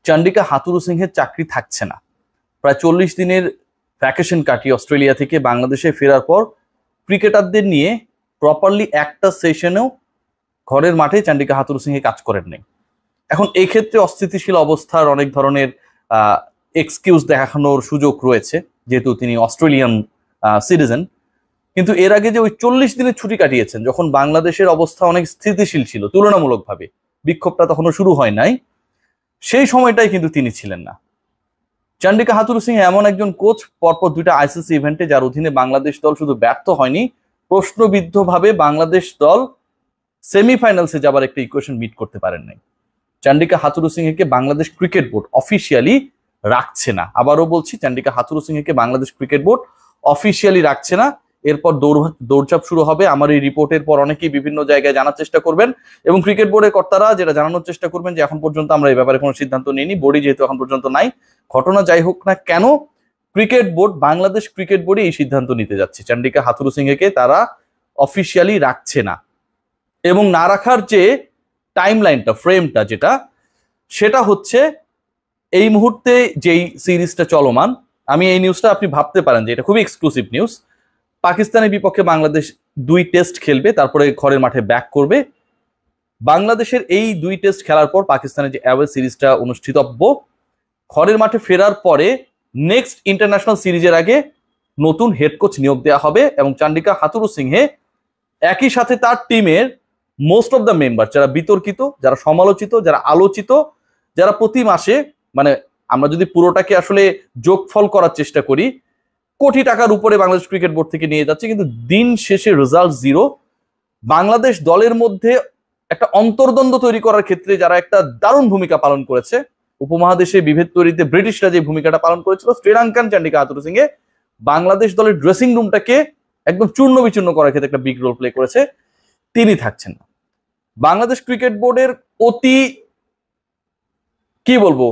চান্ডিকা হাথুরুসিংহের চাকরি থাকছে না। প্রায় 40 দিনের ভ্যাকেশন কাটিয়ে অস্ট্রেলিয়া থেকে বাংলাদেশে ফেরার পর ক্রিকেটারদের নিয়ে প্রপারলি একটা সেশনেও ঘরের মাঠে চান্ডিকা হাথুরুসিংহে কাজ করেন নাই। এখন এই ক্ষেত্রে অস্থিতিশীল অবস্থার অনেক ধরনের এক্সকিউজ দেখানোর সুযোগ রয়েছে, যেহেতু তিনি অস্ট্রেলিয়ান সিটিজেন। কিন্তু এর আগে যে ওই 40 দিনের ছুটি কাটিয়েছেন, যখন বাংলাদেশের অবস্থা অনেক স্থিতিশীল ছিল তুলনামূলকভাবে, বিক্ষোভটা তখনও শুরু হয় নাই, সেই সময়টাই কিন্তু তিনি ছিলেন না। চান্ডিকা হাথুরুসিংহে এমন একজন কোচ, পরপর 2টা আইসিসি ইভেন্টে যার অধীনে বাংলাদেশ দল শুধু ব্যর্থ হয়নি, প্রশ্নবিদ্ধভাবে বাংলাদেশ দল সেমিফাইনালসে যাবার একটা ইকুয়েশন মিট করতে পারেন নাই। চান্ডিকা হাথুরুসিংহেকে বাংলাদেশ ক্রিকেট বোর্ড অফিসিয়ালি রাখছে না। আবারও বলছি, চান্ডিকা হাথুরুসিংহেকে বাংলাদেশ ক্রিকেট বোর্ড অফিসিয়ালি রাখছে না। এরপর দৌড়ঝাঁপ শুরু হবে। আমার এই রিপোর্টের পর অনেকেই বিভিন্ন জায়গায় জানার চেষ্টা করবেন, এবং ক্রিকেট বোর্ডের কর্তারা যেটা জানানোর চেষ্টা করবেন যে এখন পর্যন্ত আমরা এই ব্যাপারে কোনো সিদ্ধান্ত নিইনি, বোর্ডই যেহেতু এখন পর্যন্ত নাই। ঘটনা যাই হোক না কেন, ক্রিকেট বোর্ড, বাংলাদেশ ক্রিকেট বোর্ডে এই সিদ্ধান্ত নিতে যাচ্ছে, চান্ডিকা হাথুরুসিংহেকে তারা অফিসিয়ালি রাখছে না। এবং না রাখার যে টাইমলাইনটা, ফ্রেমটা যেটা, সেটা হচ্ছে এই মুহূর্তে যেই সিরিজটা চলমান, আমি এই নিউজটা আপনি ভাবতে পারেন যে এটা খুবই এক্সক্লুসিভ নিউজ। পাকিস্তানের বিপক্ষে বাংলাদেশ 2 টেস্ট খেলবে, তারপরে ঘরের মাঠে ব্যাক করবে। বাংলাদেশের এই 2 টেস্ট খেলার পর পাকিস্তানের যে অ্যাওয়ে সিরিজটা অনুষ্ঠিতব্য, ঘরের মাঠে ফেরার পরে নেক্সট ইন্টারন্যাশনাল সিরিজের আগে নতুন হেড কোচ নিয়োগ দেওয়া হবে, এবং চান্ডিকা হাথুরুসিংহে একই সাথে তার টিমের মোস্ট অফ দ্য মেম্বার, যারা বিতর্কিত, যারা সমালোচিত, যারা আলোচিত, যারা প্রতি মাসে, মানে আমরা যদি পুরোটাকে আসলে যোগফল করার চেষ্টা করি, কোটি টাকার উপরে বাংলাদেশ ক্রিকেট বোর্ড থেকে নিয়ে যাচ্ছে, কিন্তু দিন শেষে রেজাল্ট জিরো। বাংলাদেশ দলের মধ্যে একটা অন্তর্দ্বন্দ্ব তৈরি করার ক্ষেত্রে যারা একটা দারুণ ভূমিকা পালন করেছে, উপমহাদেশে বিভেদ তৈরিতে ব্রিটিশরা যে ভূমিকাটা পালন করেছিল, শ্রীলঙ্কান চান্ডিকা হাথুরুসিংহে বাংলাদেশ দলের ড্রেসিং রুমটাকে একদম চূর্ণ বিচূর্ণ করার ক্ষেত্রে একটা বিগ রোল প্লে করেছে। তিনি থাকছেন না। বাংলাদেশ ক্রিকেট বোর্ডের অতি, কি বলবো,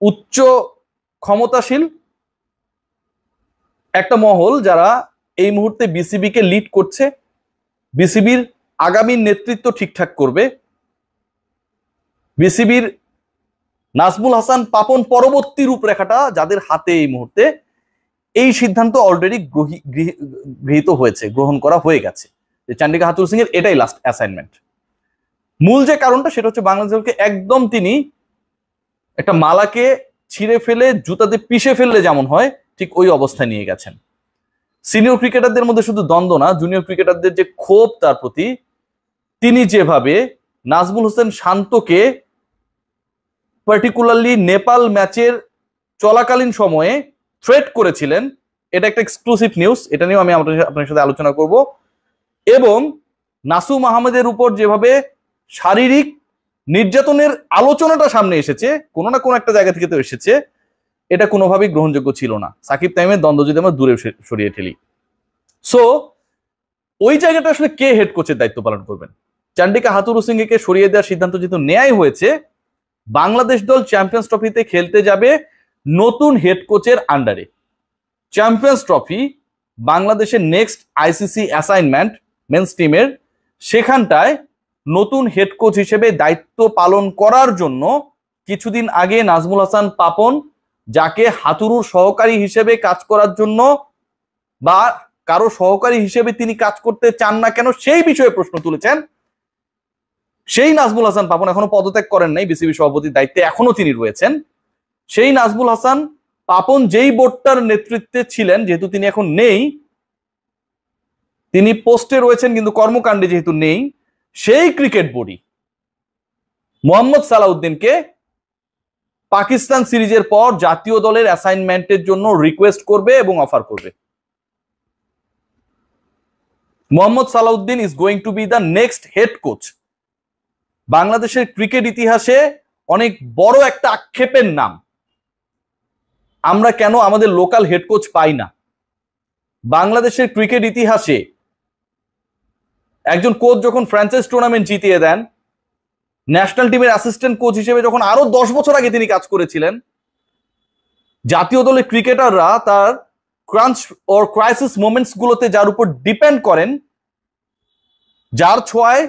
উচ্চ ক্ষমতাশীল একটা মহল, যারা এই মুহূর্তে বিসিবি কে লিড করছে, বিসিবির আগামী নেতৃত্ব ঠিকঠাক করবে, বিসিবির নাজমুল হাসান পাপন পরবর্তী রূপরেখাটা যাদের হাতে এই মুহূর্তে, এই সিদ্ধান্ত অলরেডি গৃহীত হয়েছে, গ্রহণ করা হয়ে গেছে যে চান্ডিকা হাথুরুসিংহের এটাই লাস্ট অ্যাসাইনমেন্ট। মূল যে কারণটা সেটা হচ্ছে বাংলাদেশ দলকে একদম তিনি একটা মালাকে ছিঁড়ে ফেলে জুতাতে পিষে ফেললে যেমন হয়, ঠিক ওই অবস্থায় নিয়ে গেছেন। সিনিয়র ক্রিকেটারদের মধ্যে শুধু দ্বন্দ্ব না, জুনিয়র ক্রিকেটারদের যে ক্ষোভ তার প্রতি, তিনি যেভাবে নাজমুল হোসেন শান্তকে পার্টিকুলারলি নেপাল ম্যাচের চলাকালীন সময়ে থ্রেট করেছিলেন, এটা একটা এক্সক্লুসিভ নিউজ, এটা নিয়েও আমি আপনার সাথে আলোচনা করব। এবং নাসুম আহমেদের উপর যেভাবে শারীরিক নির্যাতনের আলোচনাটা সামনে এসেছে, কোনো না কোনো একটা জায়গা থেকে তো এসেছে, এটা কোনোভাবেই গ্রহণযোগ্য ছিল না। সাকিব তামিমের দ্বন্দ্ব যদি আমরা দূরে সরিয়ে ঠেলি, সো ওই জায়গাটা আসলে কে হেড কোচের দায়িত্ব পালন করবেন? চান্ডিকা হাথুরুসিংহেকে সরিয়ে দেওয়ার সিদ্ধান্ত যেহেতু নেয়াই হয়েছে, বাংলাদেশ দল চ্যাম্পিয়ন্স ট্রফিতে খেলতে যাবে নতুন হেড কোচের আন্ডারে। চ্যাম্পিয়ন্স ট্রফি বাংলাদেশের নেক্সট আইসিসি অ্যাসাইনমেন্ট মেন্স টিমের, সেখানটায় নতুন হেড কোচ হিসেবে দায়িত্ব পালন করার জন্য কিছুদিন আগে নাজমুল হাসান পাপন, যাকে হাতুরুর সহকারী হিসেবে কাজ করার জন্য বা কারো সহকারী হিসেবে তিনি কাজ করতে চান না কেন সেই বিষয়ে প্রশ্ন তুলেছেন, সেই নাজমুল হাসান পাপন এখনো পদত্যাগ করেন নাই, বিসিবি সভাপতির দায়িত্বে এখনো তিনি রয়েছেন। সেই নাজমুল হাসান পাপন যেই বোর্ডটার নেতৃত্বে ছিলেন, যেহেতু তিনি এখন নেই, তিনি পোস্টে রয়েছেন কিন্তু কর্মকাণ্ডে যেহেতু নেই, সেই ক্রিকেট বোর্ডই মোহাম্মদ সালাউদ্দিনকে পাকিস্তান সিরিজের পর জাতীয় দলের অ্যাসাইনমেন্টের জন্য রিকোয়েস্ট করবে এবং অফার করবে। Mohammad Salauddin is going to be the next head coach. বাংলাদেশের ক্রিকেট ইতিহাসে অনেক বড় একটা আক্ষেপের নাম, আমরা কেন আমাদের লোকাল হেড কোচ পাই না। বাংলাদেশের ক্রিকেট ইতিহাসে একজন কোচ যখন ফ্র্যাঞ্চাইজ টুর্নামেন্ট জিতিয়ে দেন, ন্যাশনাল টিমের অ্যাসিস্ট্যান্ট কোচ হিসেবে যখন আরো 10 বছর আগে তিনি কাজ করেছিলেন, জাতীয় দলের ক্রিকেটাররা তার ক্রাঞ্চ ওর ক্রাইসিস মোমেন্টস গুলোতে যার উপর ডিপেন্ড করেন, যার ছোঁয়ায়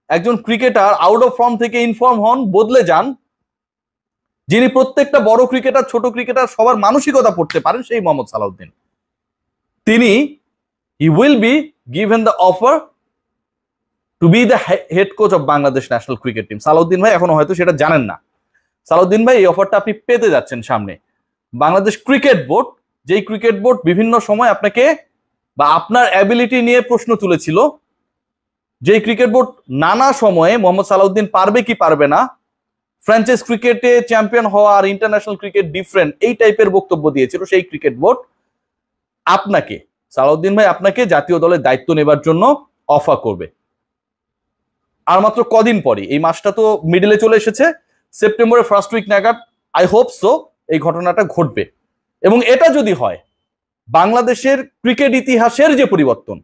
একজন ক্রিকেটার আউট অফ ফর্ম থেকে ইনফর্ম হন, বদলে যান, যিনি প্রত্যেকটা বড় ক্রিকেটার, ছোট ক্রিকেটার সবার মানসিকতা পড়তে পারেন, সেই মোহাম্মদ সালাউদ্দিন। তিনি he will be given the offer to be the head coach of Bangladesh national cricket team. Salauddin ভাই এখনো হয়তো সেটা জানেন না। সালাউদ্দিন ভাই, এই অফারটা আপনি পেতে যাচ্ছেন সামনে। বাংলাদেশ ক্রিকেট বোর্ড, যেই ক্রিকেট বোর্ড বিভিন্ন সময় আপনাকে বা আপনার অ্যাবিলিটি নিয়ে প্রশ্ন তুলেছিল, যেই ক্রিকেট বোর্ড নানা সময়ে মোহাম্মদ সালাউদ্দিন পারবে কি পারবে না, ফ্র্যাঞ্চাইজ ক্রিকেটে চ্যাম্পিয়ন হওয়া আর ইন্টারন্যাশনাল ক্রিকেট ডিফারেন্ট, এই টাইপের বক্তব্য দিয়েছিল, সেই ক্রিকেট বোর্ড আপনাকে, সালাউদ্দিন ভাই আপনাকে জাতীয় দলের দায়িত্ব নেবার জন্য অফার করবে। আর মাত্র কদিন পরে, এই মাসটা তো মিডলে চলে এসেছে, সেপ্টেম্বরের ফার্স্ট উইক নাগাদ আই হোপ সো এই ঘটনাটা ঘটবে। এবং এটা যদি হয়, বাংলাদেশের ক্রিকেট ইতিহাসের যে পরিবর্তন,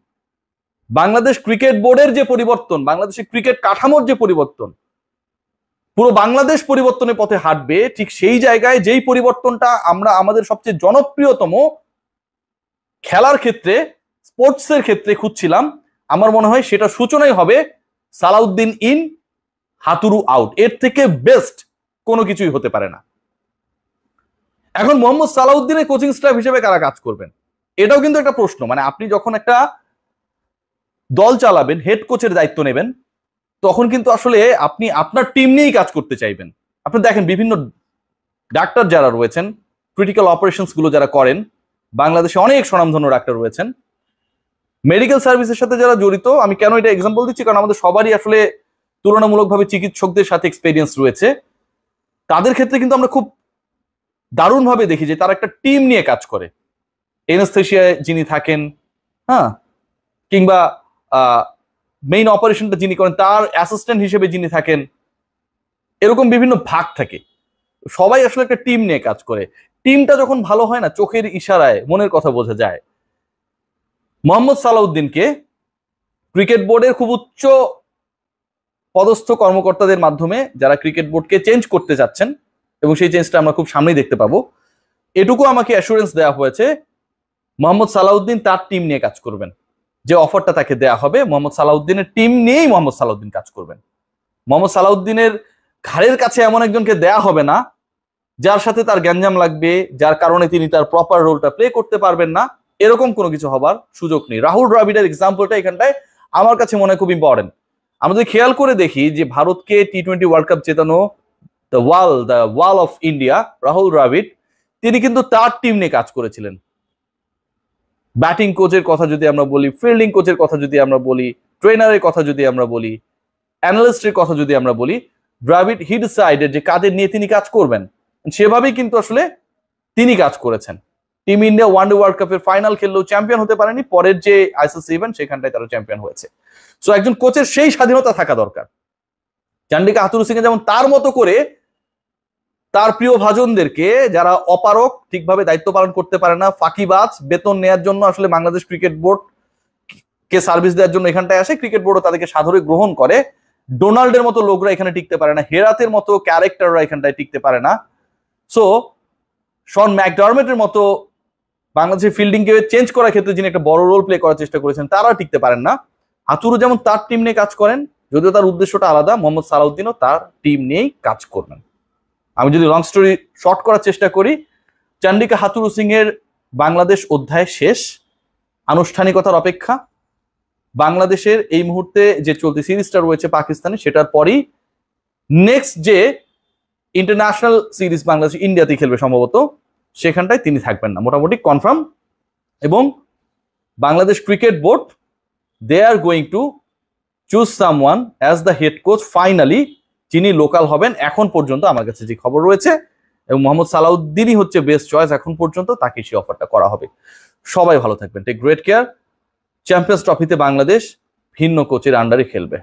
বাংলাদেশ ক্রিকেট বোর্ডের যে পরিবর্তন, বাংলাদেশের ক্রিকেট কাঠামোর যে পরিবর্তন, পুরো বাংলাদেশ পরিবর্তনের পথে হাঁটবে, ঠিক সেই জায়গায় যেই পরিবর্তনটা আমরা আমাদের সবচেয়ে জনপ্রিয়তম খেলার ক্ষেত্রে, স্পোর্টসের ক্ষেত্রে খুঁজছিলাম, আমার মনে হয় সেটা সূচনাই হবে সালাউদ্দিন ইন, হাতুরু আউট। এর থেকে বেস্ট কোনো কিছুই হতে পারে না। এখন মোহাম্মদ সালাউদ্দিনের কোচিং স্টাফ হিসেবে কারা কাজ করবেন, এটাও কিন্তু একটা প্রশ্ন। মানে আপনি যখন একটা দল চালাবেন, হেড কোচের দায়িত্ব নেবেন, তখন কিন্তু আসলে আপনি আপনার টিম নিয়েই কাজ করতে চাইবেন। আপনি দেখেন বিভিন্ন ডাক্তার যারা রয়েছেন, ক্রিটিক্যাল অপারেশনস গুলো যারা করেন, বাংলাদেশে অনেক স্বনামধন্য ডাক্তার রয়েছেন, মেডিকেল সার্ভিসের সাথে যারা জড়িত। আমি কেন এটা এক্সাম্পল দিচ্ছি, কারণ আমাদের সবারই আসলে তুলনামূলকভাবে চিকিৎসকদের সাথে এক্সপেরিয়েন্স রয়েছে। তাদের ক্ষেত্রে কিন্তু আমরা খুব দারুণভাবে দেখি যে তারা একটা টিম নিয়ে কাজ করে। এনেস্থেশিয়ায় যিনি থাকেন, হ্যাঁ, কিংবা মেইন অপারেশনটা যিনি করেন, তার অ্যাসিস্ট্যান্ট হিসেবে যিনি থাকেন, এরকম বিভিন্ন ভাগ থাকে। সবাই আসলে একটা টিম নিয়ে কাজ করে। টিমটা যখন ভালো হয় না, চোখের ইশারায় মনের কথা বোঝা যায়। মোহাম্মদ সালাউদ্দিনকে ক্রিকেট বোর্ডের খুব উচ্চ পদস্থ কর্মকর্তাদের মাধ্যমে যারা ক্রিকেট বোর্ডকে চেঞ্জ করতে যাচ্ছেন, এবং সেই চেঞ্জটা আমরা খুব সামনেই দেখতে পাবো, এটুকু আমাকে অ্যাসুরেন্স দেওয়া হয়েছে মোহাম্মদ সালাউদ্দিন তার টিম নিয়ে কাজ করবেন। যে অফারটা তাকে দেয়া হবে, মোহাম্মদ সালাউদ্দিনের টিম নিয়েই মোহাম্মদ সালাউদ্দিন কাজ করবেন। মোহাম্মদ সালাউদ্দিনের ঘাড়ের কাছে এমন একজনকে দেয়া হবে না যার সাথে তার গ্যাঞ্জাম লাগবে, যার কারণে তিনি তার প্রপার রোলটা প্লে করতে পারবেন না, এরকম কোনো কিছু হবার সুযোগ নেই। রাহুল দ্রাবিড়ের এক্সাম্পলটা এখানটায় আমার কাছে মনে হয় খুব ইম্পর্টেন্ট। আমরা যদি খেয়াল করে দেখি যে ভারতকে টি-20 ওয়ার্ল্ড কাপ জেতানো the wall of India, Rahul Dravid, তিনি কিন্তু তার টিম নিয়ে কাজ করেছিলেন। ব্যাটিং কোচের কথা যদি আমরা বলি, ফিল্ডিং কোচের কথা যদি আমরা বলি, ট্রেনারের কথা যদি আমরা বলি, অ্যানালিস্টের কথা যদি আমরা বলি, দ্রাবিড় হি ডিসাইডেড যে কাদের নিয়ে তিনি কাজ করবেন, সেভাবেই কিন্তু আসলে তিনি কাজ করেছেন। টিম ইন্ডিয়া ওয়ানডে ওয়ার্ল্ড কাপের ফাইনাল খেললেও চ্যাম্পিয়ন হতে পারেনি, পরের যে আইসিসি ইভেন্ট সেখানটায় তারা চ্যাম্পিয়ন হয়েছে। সো একজন কোচের সেই স্বাধীনতা থাকা দরকার। চান্ডিকা হাথুরু সিং যেমন তার মতো করে তার প্রিয় ভাজনদেরকে, যারা অপারক, ঠিকভাবে দায়িত্ব পালন করতে পারে না, ফাঁকিবাজ, বেতন নেয়ার জন্য আসলে বাংলাদেশ ক্রিকেট বোর্ড কে সার্ভিস দেওয়ার জন্য এখানটায় আসে, ক্রিকেট বোর্ডও তাদেরকে সাদরে গ্রহণ করে। ডোনাল্ডের মতো লোকরা এখানে টিকতে পারে না, হেরাতের মতো ক্যারেক্টাররা এখানটায় টিকতে পারে না। সো শন ম্যাকডারমেটের মতো বাংলাদেশের ফিল্ডিংকে চেঞ্জ করার ক্ষেত্রে যিনি একটা বড় রোল প্লে করার চেষ্টা করেছেন, তারা টিকতে পারেন না। হাতুরু যেমন তার টিম নিয়ে কাজ করেন, যদিও তার উদ্দেশ্যটা আলাদা, মোহাম্মদ সালাউদ্দিনও তার টিম নিয়েই কাজ করবেন। আমি যদি লং স্টোরি শর্ট করার চেষ্টা করি, চান্ডিকা হাথুরু সিং এর বাংলাদেশ অধ্যায় শেষ, আনুষ্ঠানিকতার অপেক্ষা। বাংলাদেশের এই মুহূর্তে যে চলতি সিরিজটা রয়েছে পাকিস্তানে, সেটার পরই নেক্সট যে ইন্টারন্যাশনাল সিরিজ বাংলাদেশ ইন্ডিয়াতে খেলবে সম্ভবত, সেখানটায় তিনি থাকবেন না, মোটামুটি কনফার্ম। এবং Bangladesh cricket board they are going to choose someone as the head coach finally, যিনি লোকাল হবেন। এখন পর্যন্ত আমার কাছে যে খবর রয়েছে, এবং মোহাম্মদ সালাউদ্দিনই হচ্ছে বেস্ট চয়েস এখন পর্যন্ত, তাকে সেই অফারটা করা হবে। সবাই ভালো থাকবেন, টেক গ্রেট কেয়ার। চ্যাম্পিয়ন্স ট্রফিতে বাংলাদেশ ভিন্ন কোচের আন্ডারে খেলবে।